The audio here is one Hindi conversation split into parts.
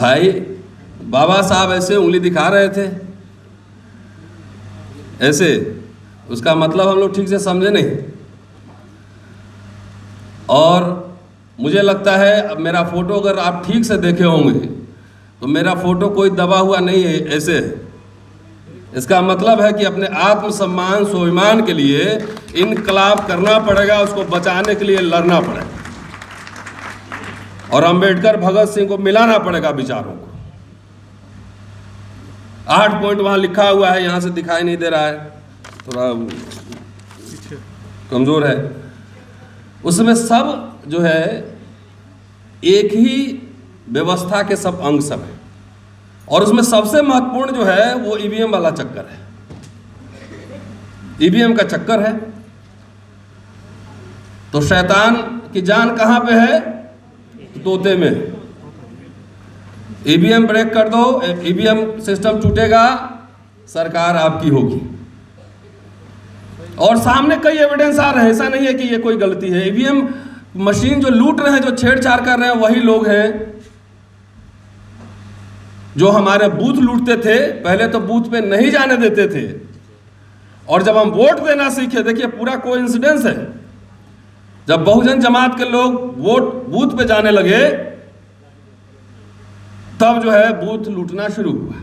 भाई बाबा साहब ऐसे उंगली दिखा रहे थे, ऐसे, उसका मतलब हम लोग ठीक से समझे नहीं। और मुझे लगता है अब मेरा फोटो अगर आप ठीक से देखे होंगे तो मेरा फोटो कोई दबा हुआ नहीं है, ऐसे है। इसका मतलब है कि अपने आत्मसम्मान स्वाभिमान के लिए इनकलाब करना पड़ेगा, उसको बचाने के लिए लड़ना पड़ेगा और अंबेडकर भगत सिंह को मिलाना पड़ेगा विचारों को। 8 पॉइंट वहां लिखा हुआ है, यहां से दिखाई नहीं दे रहा है, थोड़ा कमजोर है। उसमें सब जो है एक ही व्यवस्था के सब अंग सब है और उसमें सबसे महत्वपूर्ण जो है वो ईवीएम वाला चक्कर है। ईवीएम का चक्कर है तो शैतान की जान कहां पे है? तोते में। ईवीएम ब्रेक कर दो, ईवीएम सिस्टम टूटेगा, सरकार आपकी होगी। और सामने कई एविडेंस आ रहे हैं, ऐसा नहीं है कि ये कोई गलती है। ईवीएम मशीन जो लूट रहे हैं, जो छेड़छाड़ कर रहे हैं, वही लोग हैं जो हमारे बूथ लूटते थे। पहले तो बूथ पे नहीं जाने देते थे और जब हम वोट देना सीखे, देखिए पूरा कोइंसिडेंस है, जब बहुजन जमात के लोग वोट बूथ पे जाने लगे तब जो है बूथ लूटना शुरू हुआ।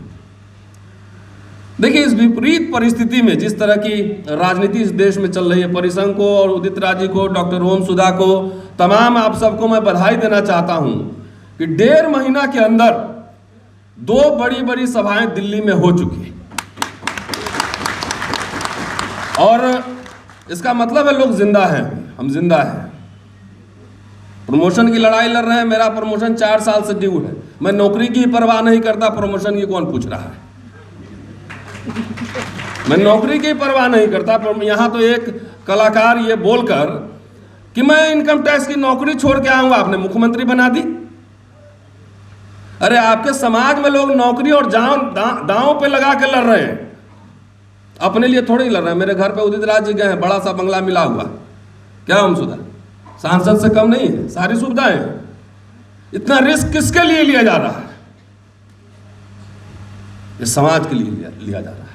देखिए इस विपरीत परिस्थिति में जिस तरह की राजनीति इस देश में चल रही है, परिसंघ को और उदित राज जी को, डॉक्टर ओम सुधा को, तमाम आप सबको मैं बधाई देना चाहता हूं कि 1.5 महीना के अंदर 2 बड़ी बड़ी सभाएं दिल्ली में हो चुकी और इसका मतलब है लोग जिंदा हैं, हम जिंदा हैं। प्रमोशन की लड़ाई लड़ रहे हैं, मेरा प्रमोशन 4 साल से ड्यू है। मैं नौकरी की परवाह नहीं करता, प्रमोशन की कौन पूछ रहा है? मैं नौकरी की परवाह नहीं करता। यहां तो एक कलाकार ये बोलकर कि मैं इनकम टैक्स की नौकरी छोड़ के आऊंगा, आपने मुख्यमंत्री बना दी। अरे आपके समाज में लोग नौकरी और दांव पे लगा के लड़ रहे हैं, अपने लिए थोड़ी लड़ रहे हैं। मेरे घर पे उदित राज जी गए हैं, बड़ा सा बंगला मिला हुआ, क्या हम सुधा सांसद से कम नहीं है, सारी सुविधाएं हैं। इतना रिस्क किसके लिए लिया जा रहा है? इस समाज के लिए लिया जा रहा है।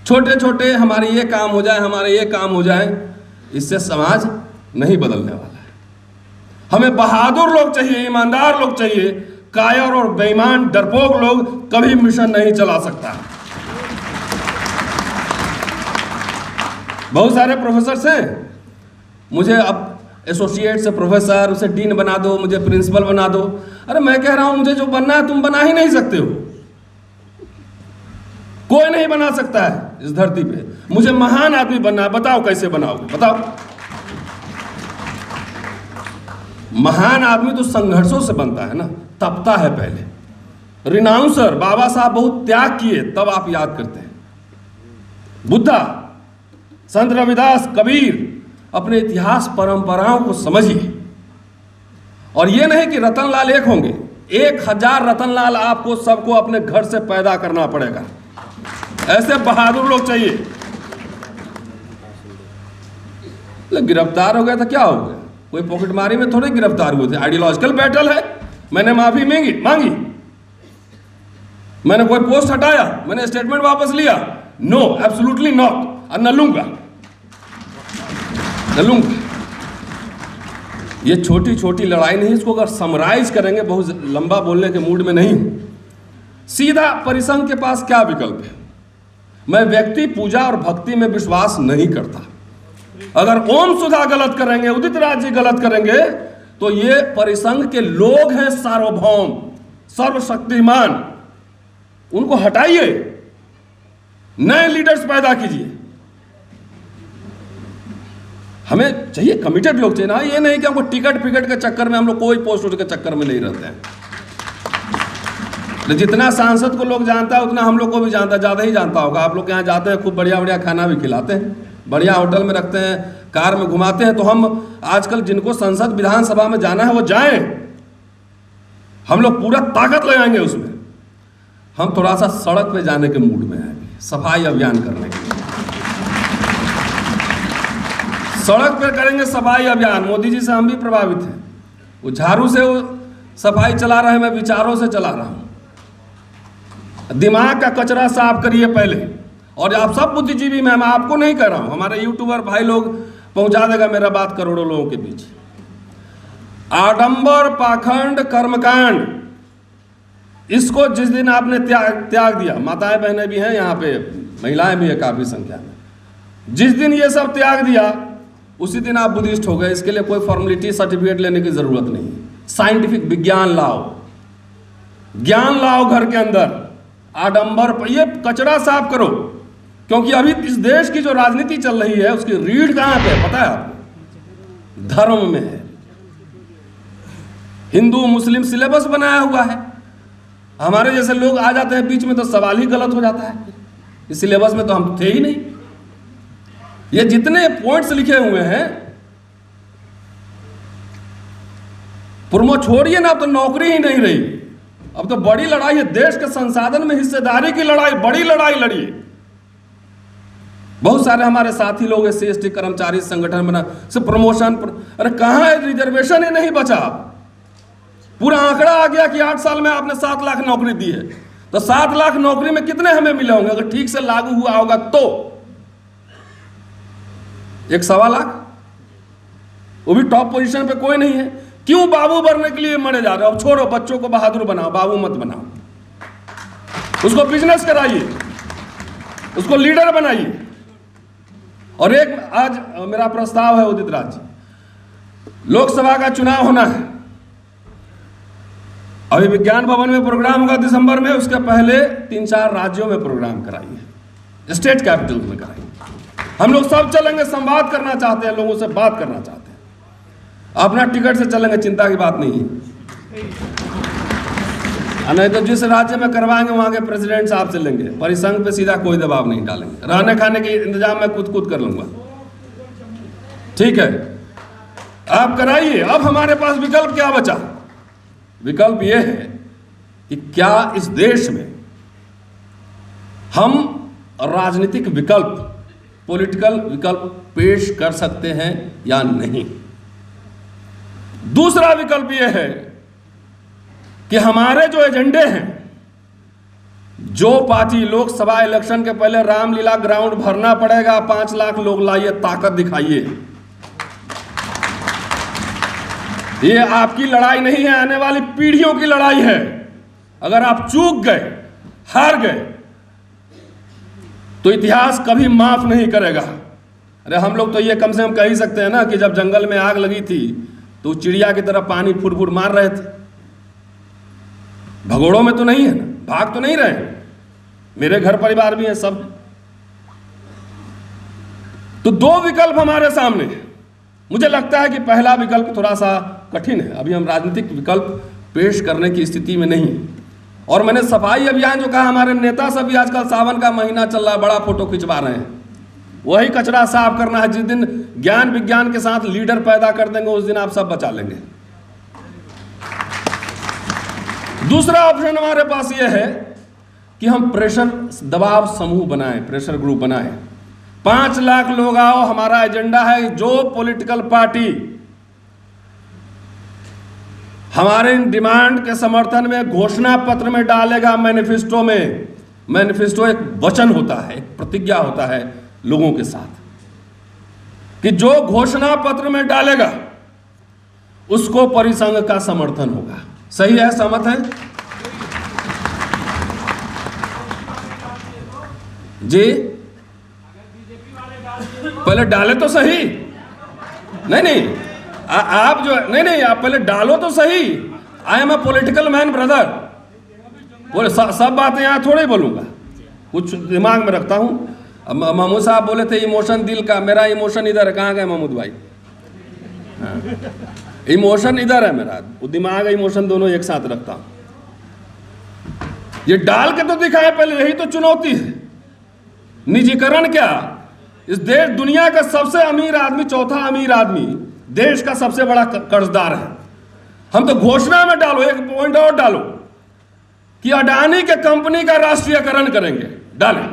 छोटे छोटे हमारे ये काम हो जाए, हमारे ये काम हो जाए, इससे समाज नहीं बदलने वाला है। हमें बहादुर लोग चाहिए, ईमानदार लोग चाहिए। कायर और बेईमान डरपोक लोग कभी मिशन नहीं चला सकता। बहुत सारे प्रोफेसर हैं, मुझे अब एसोसिएट से प्रोफेसर, उसे डीन बना दो, मुझे प्रिंसिपल बना दो। अरे मैं कह रहा हूं मुझे जो बनना है तुम बना ही नहीं सकते हो, कोई नहीं बना सकता है इस धरती पे। मुझे महान आदमी बनना है, बताओ कैसे बनाओगे? बताओ। महान आदमी तो संघर्षों से बनता है ना, तपता है पहले। रिनाउंसर बाबा साहब बहुत त्याग किए, तब आप याद करते हैं। बुद्धा, संत रविदास, कबीर, अपने इतिहास परंपराओं को समझिए। और यह नहीं कि रतनलाल एक होंगे, 1000 रतनलाल आपको सबको अपने घर से पैदा करना पड़ेगा। ऐसे बहादुर लोग चाहिए। गिरफ्तार हो गया था, क्या हो गया? कोई पॉकेटमारी में थोड़े गिरफ्तार हुए थे, आइडियोलॉजिकल बैटल है। मैंने माफी मांगी, मैंने कोई पोस्ट हटाया, मैंने स्टेटमेंट वापस लिया? नो, एब्सोल्युटली नॉट, और न लूंगा। ये छोटी छोटी लड़ाई नहीं, इसको अगर समराइज करेंगे, बहुत लंबा बोलने के मूड में नहीं, सीधा परिसंघ के पास क्या विकल्प है? मैं व्यक्ति पूजा और भक्ति में विश्वास नहीं करता। अगर ओम सुधा गलत करेंगे, उदित राज जी गलत करेंगे, तो ये परिसंघ के लोग हैं सार्वभौम, सर्वशक्तिमान, उनको हटाइए, नए लीडर्स पैदा कीजिए। हमें चाहिए कमिटेड लोग चाहिए ना, ये नहीं कि हमको टिकट फिकट के चक्कर में, हम लोग कोई पोस्ट के चक्कर में नहीं रहते हैं। जितना सांसद को लोग जानता है उतना हम लोग को भी जानता है, ज़्यादा ही जानता होगा। आप लोग यहाँ जाते हैं, खूब बढ़िया बढ़िया खाना भी खिलाते हैं, बढ़िया होटल में रखते हैं, कार में घुमाते हैं। तो हम आजकल जिनको संसद विधानसभा में जाना है वो जाएं, हम लोग पूरा ताकत लगाएंगे उसमें। हम थोड़ा सा सड़क पे जाने के मूड में हैं, सफाई अभियान करने के लिए। सड़क पे करेंगे सफाई अभियान। मोदी जी से हम भी प्रभावित हैं। वो झाड़ू से वो सफाई चला रहे, मैं विचारों से चला रहा हूं। दिमाग का कचरा साफ करिए पहले। और आप सब बुद्धिजीवी, मैं आपको नहीं कह रहा हूं, हमारे यूट्यूबर भाई लोग पहुंचा देगा मेरा बात करोड़ों लोगों के बीच। आडंबर, पाखंड, कर्मकांड, इसको जिस दिन आपने त्याग दिया, माताएं बहनें भी हैं यहाँ पे, महिलाएं भी है काफी संख्या में, जिस दिन ये सब त्याग दिया उसी दिन आप बुद्धिस्ट हो गए। इसके लिए कोई फॉर्मेलिटी सर्टिफिकेट लेने की जरूरत नहीं है। साइंटिफिक विज्ञान लाओ, ज्ञान लाओ घर के अंदर। आडंबर, ये कचरा साफ करो, क्योंकि अभी इस देश की जो राजनीति चल रही है उसकी रीढ़ कहां पे है पता है आपको? धर्म में है। हिंदू मुस्लिम सिलेबस बनाया हुआ है, हमारे जैसे लोग आ जाते हैं बीच में तो सवाल ही गलत हो जाता है। इस सिलेबस में तो हम थे ही नहीं। ये जितने पॉइंट्स लिखे हुए हैं, पुरमो छोड़िए ना, अब तो नौकरी ही नहीं रही। अब तो बड़ी लड़ाई है, देश के संसाधन में हिस्सेदारी की लड़ाई, बड़ी लड़ाई लड़िए। बहुत सारे हमारे साथी लोग SC/ST कर्मचारी संगठन बना से प्रमोशन अरे कहां है रिजर्वेशन ही नहीं बचा। पूरा आंकड़ा आ गया कि 8 साल में आपने 7 लाख नौकरी दी है, तो 7 लाख नौकरी में कितने हमें मिले होंगे अगर ठीक से लागू हुआ होगा तो? 1.25 लाख, वो भी टॉप पोजीशन पे कोई नहीं है। क्यों बाबू बनने के लिए मरे जा रहे हो? अब छोड़ो, बच्चों को बहादुर बनाओ, बाबू मत बनाओ। उसको बिजनेस कराइए, उसको लीडर बनाइए। और एक आज मेरा प्रस्ताव है उदित राज जी, लोकसभा का चुनाव होना है, अभी विज्ञान भवन में प्रोग्राम होगा दिसंबर में, उसके पहले 3-4 राज्यों में प्रोग्राम कराइए, स्टेट कैपिटल में कराइए। हम लोग सब चलेंगे, संवाद करना चाहते हैं, लोगों से बात करना चाहते हैं। अपना टिकट से चलेंगे, चिंता की बात नहीं है। नहीं तो जिस राज्य में करवाएंगे वहां के प्रेसिडेंट साहब से लेंगे, परिसंघ पे सीधा कोई दबाव नहीं डालेंगे। रहने खाने के इंतजाम मैं खुद कर लूंगा, ठीक है? आप कराइए। अब हमारे पास विकल्प क्या बचा? विकल्प यह है कि क्या इस देश में हम राजनीतिक विकल्प, पॉलिटिकल विकल्प पेश कर सकते हैं या नहीं। दूसरा विकल्प यह है कि हमारे जो एजेंडे हैं, जो पार्टी लोकसभा इलेक्शन के पहले रामलीला ग्राउंड भरना पड़ेगा, 5 लाख लोग लाइए, ताकत दिखाइए। ये आपकी लड़ाई नहीं है, आने वाली पीढ़ियों की लड़ाई है। अगर आप चूक गए, हार गए, तो इतिहास कभी माफ नहीं करेगा। अरे हम लोग तो ये कम से कम कह ही सकते हैं ना कि जब जंगल में आग लगी थी तो चिड़िया की तरह पानी फुट फुट मार रहे थे। भगोड़ों में तो नहीं है ना, भाग तो नहीं रहे। मेरे घर परिवार भी है सब। तो 2 विकल्प हमारे सामने है। मुझे लगता है कि पहला विकल्प थोड़ा सा कठिन है, अभी हम राजनीतिक विकल्प पेश करने की स्थिति में नहीं। और मैंने सफाई अभियान जो कहा, हमारे नेता सब भी आजकल सावन का महीना चल रहा है, बड़ा फोटो खिंचवा रहे हैं। वही कचरा साफ करना है। जिस दिन ज्ञान विज्ञान के साथ लीडर पैदा कर देंगे उस दिन आप सब बचा लेंगे। दूसरा ऑप्शन हमारे पास यह है कि हम प्रेशर दबाव समूह बनाएं, प्रेशर ग्रुप बनाएं। 5 लाख लोग आओ, हमारा एजेंडा है जो पॉलिटिकल पार्टी हमारे डिमांड के समर्थन में घोषणा पत्र में डालेगा, मैनिफेस्टो में, मैनिफेस्टो एक वचन होता है, एक प्रतिज्ञा होता है लोगों के साथ, कि जो घोषणा पत्र में डालेगा उसको परिसंघ का समर्थन होगा। सही है, सहमत है जी? पहले डाले तो सही। नहीं आप जो नहीं आप पहले डालो तो सही। I am a political man brother. बोले सब बातें यहाँ थोड़े बोलूंगा, कुछ दिमाग में रखता हूँ। महमूद साहब बोले थे इमोशन दिल का, मेरा इमोशन इधर है। कहाँ गए महमूद भाई? हाँ, इमोशन इधर है मेरा, वो दिमाग इमोशन दोनों एक साथ रखता हूँ। ये डाल के तो दिखाए पहले, यही तो चुनौती है। निजीकरण क्या? इस देश दुनिया का सबसे अमीर आदमी, चौथा अमीर आदमी, देश का सबसे बड़ा कर्जदार है। हम तो घोषणा में डालो, एक पॉइंट और डालो कि अडानी के कंपनी का राष्ट्रीयकरण करेंगे, डालें।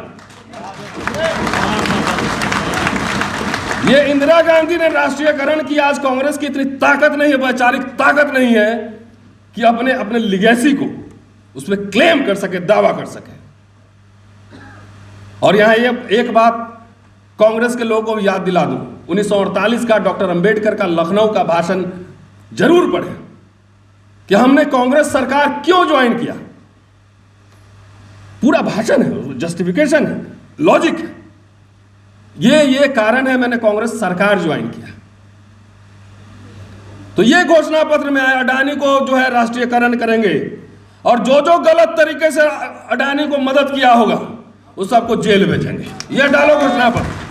ये इंदिरा गांधी ने राष्ट्रीयकरण किया, आज कांग्रेस की इतनी ताकत नहीं है, वैचारिक ताकत नहीं है कि अपने अपने लिगेसी को उसमें क्लेम कर सके, दावा कर सके। और यहां एक बात कांग्रेस के लोगों को याद दिला दूं, 1948 का डॉक्टर अंबेडकर का लखनऊ का भाषण जरूर पढ़ें कि हमने कांग्रेस सरकार क्यों ज्वाइन किया। पूरा भाषण है, जस्टिफिकेशन है, लॉजिक है। ये कारण है मैंने कांग्रेस सरकार ज्वाइन किया। तो ये घोषणा पत्र में अडानी को जो है राष्ट्रीयकरण करेंगे, और जो जो गलत तरीके से अडानी को मदद किया होगा उस सबको जेल भेजेंगे। ये डालो घोषणा पत्र।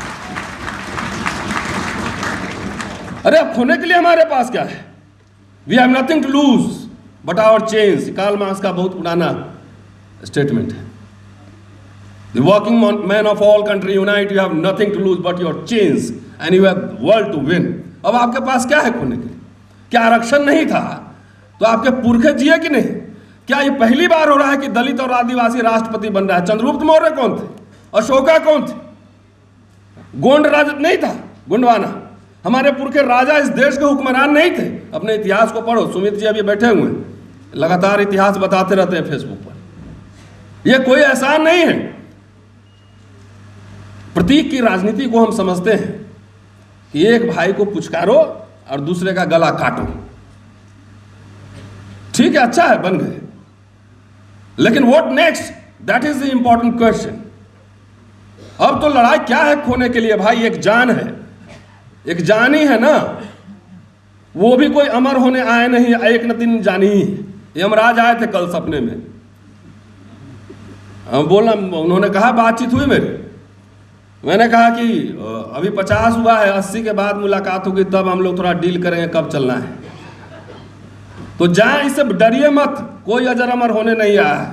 अरे अब खोने के लिए हमारे पास क्या है? We have nothing to lose but our chains. Karl Marx का बहुत पुराना स्टेटमेंट है। The working men of all country unite, you have nothing to lose but your chains and you have world to win। अब आपके पास क्या है खोने के लिए? क्या आरक्षण नहीं था तो आपके पुरखे जिए कि नहीं? क्या ये पहली बार हो रहा है कि दलित और आदिवासी राष्ट्रपति बन रहा है? चंद्रगुप्त मौर्य कौन थे? अशोका कौन थे? गोंड राज नहीं था गोंडवाना? हमारे पुरखे राजा इस देश के हुक्मरान नहीं थे? अपने इतिहास को पढ़ो। सुमित जी अभी बैठे हुए हैं, लगातार इतिहास बताते रहते हैं फेसबुक पर। यह कोई एहसान नहीं है। प्रतीक की राजनीति को हम समझते हैं कि एक भाई को पुचकारो और दूसरे का गला काटो। ठीक है, अच्छा है, बन गए, लेकिन what next? That is the important question. अब तो लड़ाई क्या है खोने के लिए भाई? एक जान है, एक जान ही है ना। वो भी कोई अमर होने आए नहीं, एक न दिन जानी ही है। यमराज आए थे कल सपने में, बोला, उन्होंने कहा, बातचीत हुई मेरी, मैंने कहा कि अभी 50 हुआ है, 80 के बाद मुलाकात होगी, तब हम लोग थोड़ा डील करेंगे कब चलना है। तो जाए, इससे डरिए मत, कोई अजर अमर होने नहीं आया है।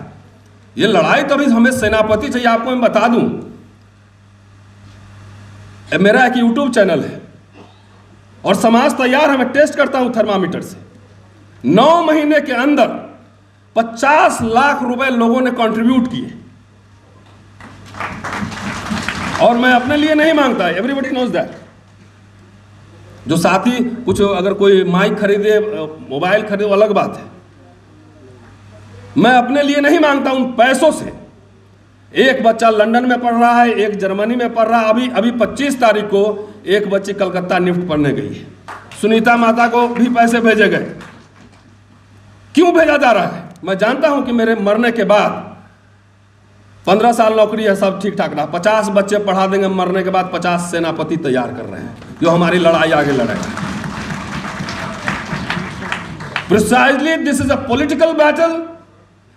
ये लड़ाई तो अभी हमें सेनापति चाहिए। आपको मैं बता दूं, मेरा एक यूट्यूब चैनल है और समाज तैयार है, मैं टेस्ट करता हूं थर्मामीटर से। 9 महीने के अंदर 50 लाख रुपए लोगों ने कंट्रीब्यूट किए, और मैं अपने लिए नहीं मांगता, एवरीबडी नोज दैट। जो साथी कुछ अगर कोई माइक खरीदे, मोबाइल खरीदे, अलग बात है। मैं अपने लिए नहीं मांगता उन पैसों से। एक बच्चा लंदन में पढ़ रहा है, एक जर्मनी में पढ़ रहा है। अभी 25 तारीख को एक बच्ची कलकत्ता निफ्ट पढ़ने गई है। सुनीता माता को भी पैसे भेजे गए। क्यों भेजा जा रहा है? मैं जानता हूं कि मेरे मरने के बाद 15 साल नौकरी है, सब ठीक ठाक रहा, 50 बच्चे पढ़ा देंगे, मरने के बाद 50 सेनापति तैयार कर रहे हैं जो हमारी लड़ाई आगे लड़ेगा। Precisely this is a political battle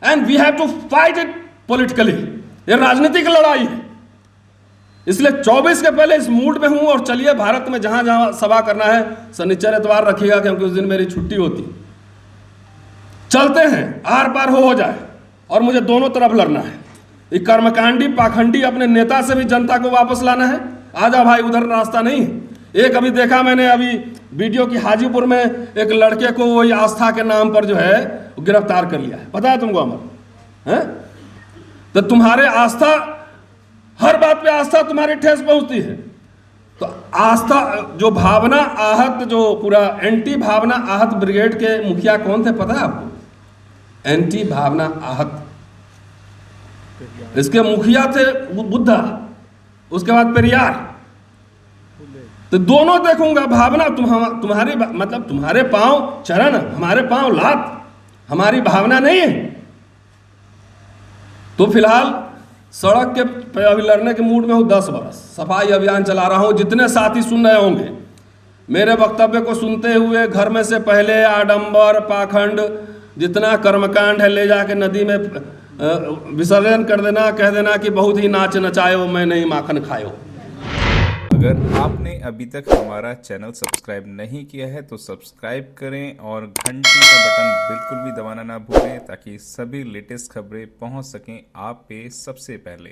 and we have to fight it politically. ये राजनीतिक लड़ाई है, इसलिए 24 के पहले इस मूड में हूं। और चलिए, भारत में जहां जहां सभा करना है शनिचर इतवार रखिएगा, क्योंकि उस दिन मेरी छुट्टी होती। चलते हैं, आर पार हो जाए, और मुझे दोनों तरफ लड़ना है। ये कर्मकांडी पाखंडी अपने नेता से भी जनता को वापस लाना है। आजा भाई, उधर रास्ता नहीं है। एक अभी देखा मैंने अभी वीडियो की, हाजीपुर में एक लड़के को वही आस्था के नाम पर जो है गिरफ्तार कर लिया है। पता है तुमको अमर? है तो तुम्हारे आस्था, हर बात पे आस्था तुम्हारी ठेस पहुंचती है। तो आस्था जो भावना आहत, जो पूरा एंटी भावना आहत ब्रिगेड के मुखिया कौन थे पता है आपको? एंटी भावना आहत, इसके मुखिया थे बुद्धा, उसके बाद पेरियार। तो दोनों देखूंगा। भावना तुम्हारी मतलब तुम्हारे पांव चरण, हमारे पांव लात, हमारी भावना नहीं है। तो फिलहाल सड़क के पे अभी लड़ने के मूड में हूं। 10 बरस सफाई अभियान चला रहा हूं। जितने साथी सुन रहे होंगे मेरे वक्तव्य को सुनते हुए, घर में से पहले आडंबर पाखंड जितना कर्मकांड है ले जाके नदी में विसर्जन कर देना, कह देना कि बहुत ही नाच नचायो, मैं नहीं माखन खायो। अगर आपने अभी तक हमारा चैनल सब्सक्राइब नहीं किया है तो सब्सक्राइब करें और घंटी का बटन बिल्कुल भी दबाना ना भूलें, ताकि सभी लेटेस्ट खबरें पहुंच सकें आप पे सबसे पहले।